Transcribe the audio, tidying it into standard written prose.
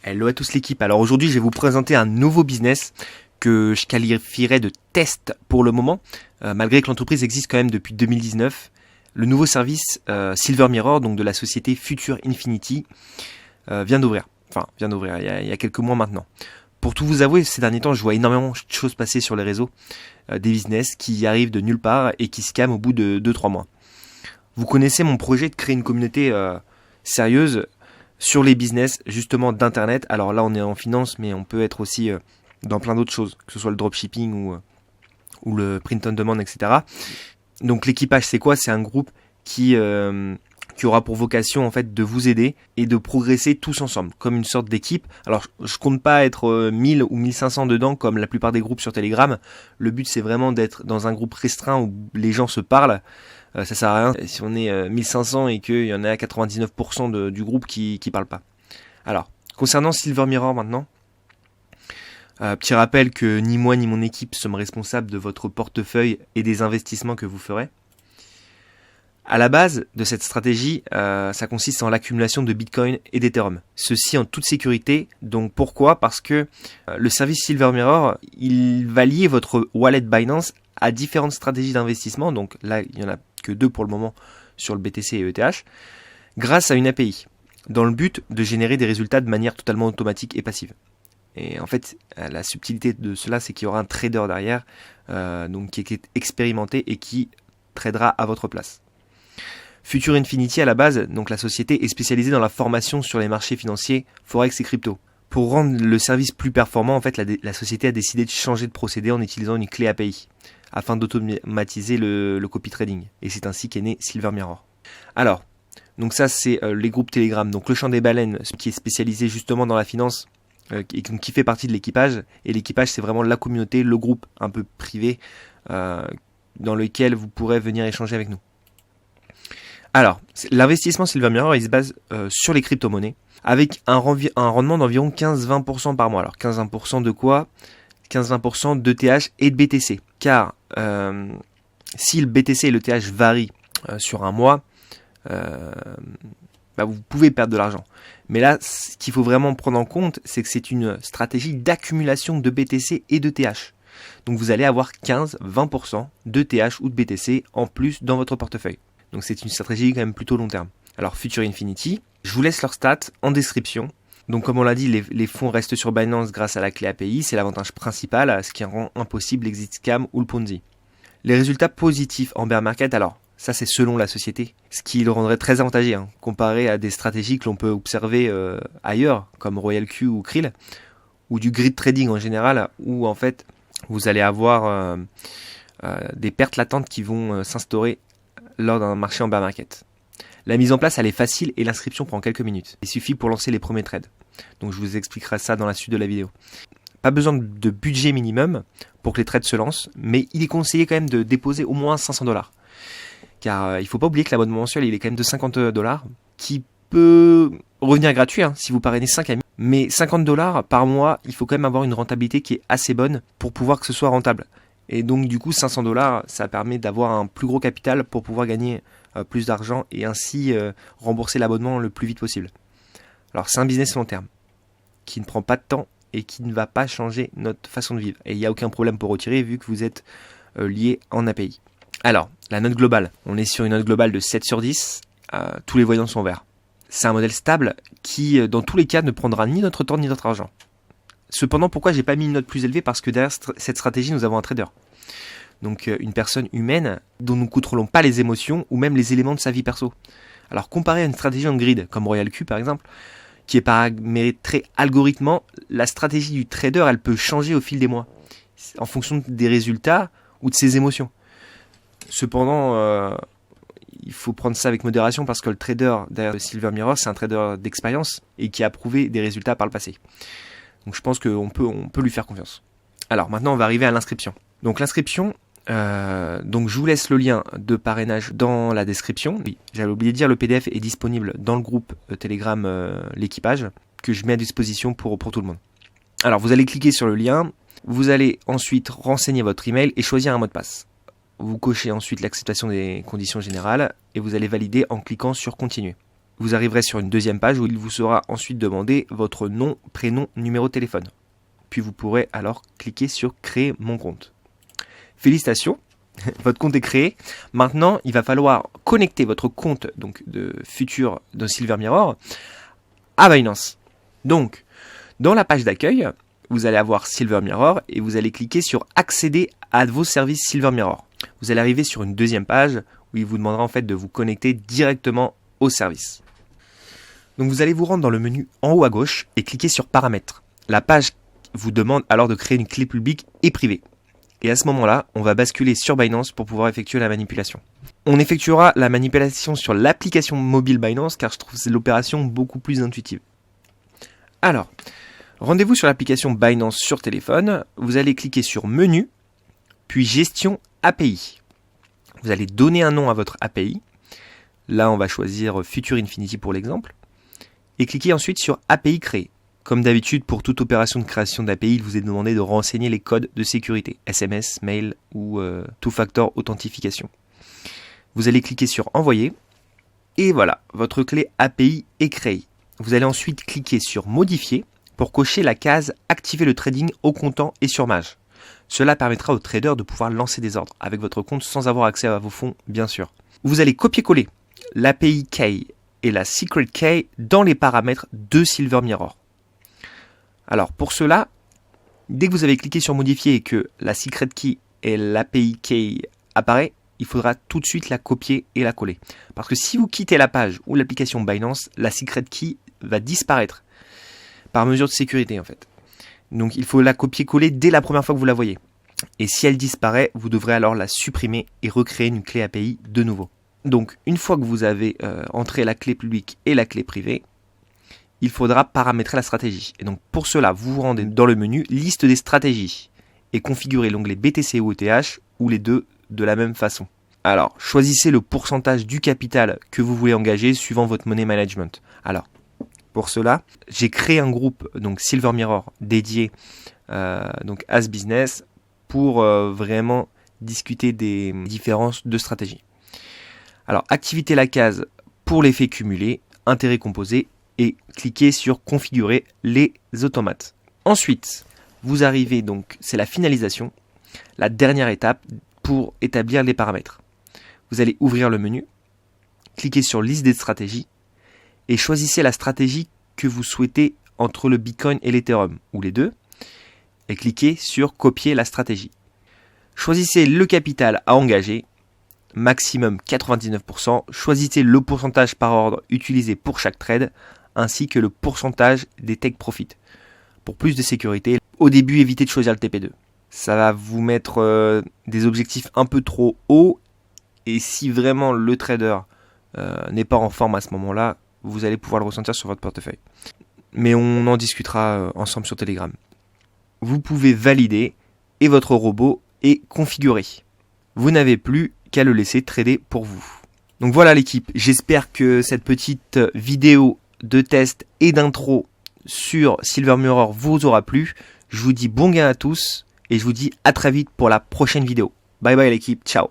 Hello à tous l'équipe. Alors aujourd'hui, je vais vous présenter un nouveau business que je qualifierais de test pour le moment, malgré que l'entreprise existe quand même depuis 2019. Le nouveau service Silver Mirror, donc de la société Future Infinity, vient d'ouvrir. Enfin, vient d'ouvrir il y a quelques mois maintenant. Pour tout vous avouer, ces derniers temps, je vois énormément de choses passer sur les réseaux, des business qui arrivent de nulle part et qui se calment au bout de 2-3 mois. Vous connaissez mon projet de créer une communauté sérieuse sur les business justement d'internet. Alors là on est en finance, mais on peut être aussi dans plein d'autres choses, que ce soit le dropshipping ou le print on demand, etc. Donc l'équipage, c'est quoi? C'est un groupe qui aura pour vocation en fait de vous aider et de progresser tous ensemble, comme une sorte d'équipe. Alors je compte pas être 1000 ou 1500 dedans comme la plupart des groupes sur Telegram. Le but c'est vraiment d'être dans un groupe restreint où les gens se parlent. Ça sert à rien si on est 1500 et qu'il y en a 99% du groupe qui parle pas. Alors, concernant Silver Mirror maintenant, petit rappel que ni moi ni mon équipe sommes responsables de votre portefeuille et des investissements que vous ferez. À la base de cette stratégie, ça consiste en l'accumulation de Bitcoin et d'Ethereum. Ceci en toute sécurité. Donc pourquoi ? Parce que le service Silver Mirror, il va lier votre wallet Binance à différentes stratégies d'investissement. Donc là, il y en a que 2 pour le moment sur le BTC et ETH, grâce à une API, dans le but de générer des résultats de manière totalement automatique et passive. Et en fait, la subtilité de cela, c'est qu'il y aura un trader derrière, donc qui est expérimenté et qui tradera à votre place. Future Infinity, à la base, donc la société est spécialisée dans la formation sur les marchés financiers, forex et crypto. Pour rendre le service plus performant, en fait, la société a décidé de changer de procédé en utilisant une clé API, afin d'automatiser le copy trading. Et c'est ainsi qu'est né Silver Mirror. Alors, donc ça c'est les groupes Telegram. Donc le champ des baleines, qui est spécialisé justement dans la finance, qui fait partie de l'équipage. Et l'équipage, c'est vraiment la communauté, le groupe un peu privé, dans lequel vous pourrez venir échanger avec nous. Alors, l'investissement Silver Mirror, il se base sur les crypto-monnaies, avec un rendement d'environ 15-20% par mois. Alors 15-20% de quoi ? 15-20% d'ETH et de BTC. Car si le BTC et l'ETH varient sur un mois, vous pouvez perdre de l'argent. Mais là, ce qu'il faut vraiment prendre en compte, c'est que c'est une stratégie d'accumulation de BTC et d'ETH. Donc vous allez avoir 15-20% d'ETH ou de BTC en plus dans votre portefeuille. Donc c'est une stratégie quand même plutôt long terme. Alors Future Infinity, je vous laisse leurs stats en description. Donc comme on l'a dit, les fonds restent sur Binance grâce à la clé API, c'est l'avantage principal, ce qui rend impossible l'exit scam ou le Ponzi. Les résultats positifs en bear market, alors ça c'est selon la société, ce qui le rendrait très avantageux, comparé à des stratégies que l'on peut observer ailleurs, comme Royal Q ou Krill, ou du grid trading en général, où en fait vous allez avoir des pertes latentes qui vont s'instaurer lors d'un marché en bear market. La mise en place, elle est facile et l'inscription prend quelques minutes. Il suffit pour lancer les premiers trades. Donc je vous expliquerai ça dans la suite de la vidéo. Pas besoin de budget minimum pour que les trades se lancent, mais il est conseillé quand même de déposer au moins 500$. Car il ne faut pas oublier que l'abonnement mensuel, il est quand même de 50$, qui peut revenir gratuit si vous parrainez 5 amis. Mais 50$ par mois, il faut quand même avoir une rentabilité qui est assez bonne pour pouvoir que ce soit rentable. Et donc du coup 500$, ça permet d'avoir un plus gros capital pour pouvoir gagner plus d'argent et ainsi rembourser l'abonnement le plus vite possible. Alors c'est un business long terme qui ne prend pas de temps et qui ne va pas changer notre façon de vivre. Et il n'y a aucun problème pour retirer vu que vous êtes lié en API. Alors, la note globale. On est sur une note globale de 7 sur 10. Tous les voyants sont verts. C'est un modèle stable qui, dans tous les cas, ne prendra ni notre temps ni notre argent. Cependant, pourquoi j'ai pas mis une note plus élevée ? Parce que derrière cette stratégie, nous avons un trader. Donc une personne humaine dont nous ne contrôlons pas les émotions ou même les éléments de sa vie perso. Alors comparé à une stratégie en grid, comme Royal Q par exemple, qui est paramétrée algorithmiquement, la stratégie du trader, elle peut changer au fil des mois, en fonction des résultats ou de ses émotions. Cependant, il faut prendre ça avec modération parce que le trader derrière Silver Mirror, c'est un trader d'expérience et qui a prouvé des résultats par le passé. Donc je pense qu'on peut lui faire confiance. Alors maintenant, on va arriver à l'inscription. Donc l'inscription, donc je vous laisse le lien de parrainage dans la description. Oui, j'avais oublié de dire, le PDF est disponible dans le groupe Telegram l'équipage que je mets à disposition pour tout le monde. Alors vous allez cliquer sur le lien, vous allez ensuite renseigner votre email et choisir un mot de passe. Vous cochez ensuite l'acceptation des conditions générales et vous allez valider en cliquant sur continuer. Vous arriverez sur une deuxième page où il vous sera ensuite demandé votre nom, prénom, numéro de téléphone. Puis vous pourrez alors cliquer sur créer mon compte. Félicitations, votre compte est créé. Maintenant, il va falloir connecter votre compte donc de futur de Silver Mirror à Binance. Donc, dans la page d'accueil, vous allez avoir Silver Mirror et vous allez cliquer sur accéder à vos services Silver Mirror. Vous allez arriver sur une deuxième page où il vous demandera en fait de vous connecter directement au service. Donc vous allez vous rendre dans le menu en haut à gauche et cliquer sur paramètres. La page vous demande alors de créer une clé publique et privée. Et à ce moment-là, on va basculer sur Binance pour pouvoir effectuer la manipulation. On effectuera la manipulation sur l'application mobile Binance car je trouve l'opération beaucoup plus intuitive. Alors, rendez-vous sur l'application Binance sur téléphone. Vous allez cliquer sur Menu, puis Gestion API. Vous allez donner un nom à votre API. Là, on va choisir Future Infinity pour l'exemple. Et cliquez ensuite sur API créée. Comme d'habitude, pour toute opération de création d'API, il vous est demandé de renseigner les codes de sécurité, SMS, mail ou two-factor authentification. Vous allez cliquer sur Envoyer. Et voilà, votre clé API est créée. Vous allez ensuite cliquer sur Modifier pour cocher la case Activer le trading au comptant et sur Mage. Cela permettra aux traders de pouvoir lancer des ordres avec votre compte sans avoir accès à vos fonds, bien sûr. Vous allez copier-coller l'API key et la secret key dans les paramètres de Silver Mirror. Alors pour cela, dès que vous avez cliqué sur Modifier et que la secret key et l'API key apparaît, il faudra tout de suite la copier et la coller. Parce que si vous quittez la page ou l'application Binance, la secret key va disparaître par mesure de sécurité en fait. Donc il faut la copier-coller dès la première fois que vous la voyez. Et si elle disparaît, vous devrez alors la supprimer et recréer une clé API de nouveau. Donc une fois que vous avez entré la clé publique et la clé privée, il faudra paramétrer la stratégie. Et donc pour cela, vous vous rendez dans le menu Liste des stratégies et configurez l'onglet BTC ou ETH ou les deux de la même façon. Alors choisissez le pourcentage du capital que vous voulez engager suivant votre money management. Alors pour cela, j'ai créé un groupe donc Silver Mirror dédié donc à ce business pour vraiment discuter des différences de stratégie. Alors activez la case pour l'effet cumulé, intérêt composé et cliquez sur configurer les automates. Ensuite, vous arrivez donc, c'est la finalisation, la dernière étape pour établir les paramètres. Vous allez ouvrir le menu, cliquez sur liste des stratégies et choisissez la stratégie que vous souhaitez entre le Bitcoin et l'Ethereum, ou les deux, et cliquez sur copier la stratégie. Choisissez le capital à engager, maximum 99%, choisissez le pourcentage par ordre utilisé pour chaque trade, ainsi que le pourcentage des take profit. Pour plus de sécurité, au début, évitez de choisir le TP2. Ça va vous mettre des objectifs un peu trop hauts, et si vraiment le trader n'est pas en forme à ce moment-là, vous allez pouvoir le ressentir sur votre portefeuille. Mais on en discutera ensemble sur Telegram. Vous pouvez valider et votre robot est configuré. Vous n'avez plus qu'à le laisser trader pour vous. Donc voilà l'équipe, j'espère que cette petite vidéo de test et d'intro sur Silver Mirror vous aura plu. Je vous dis bon gain à tous et je vous dis à très vite pour la prochaine vidéo. Bye bye l'équipe, ciao.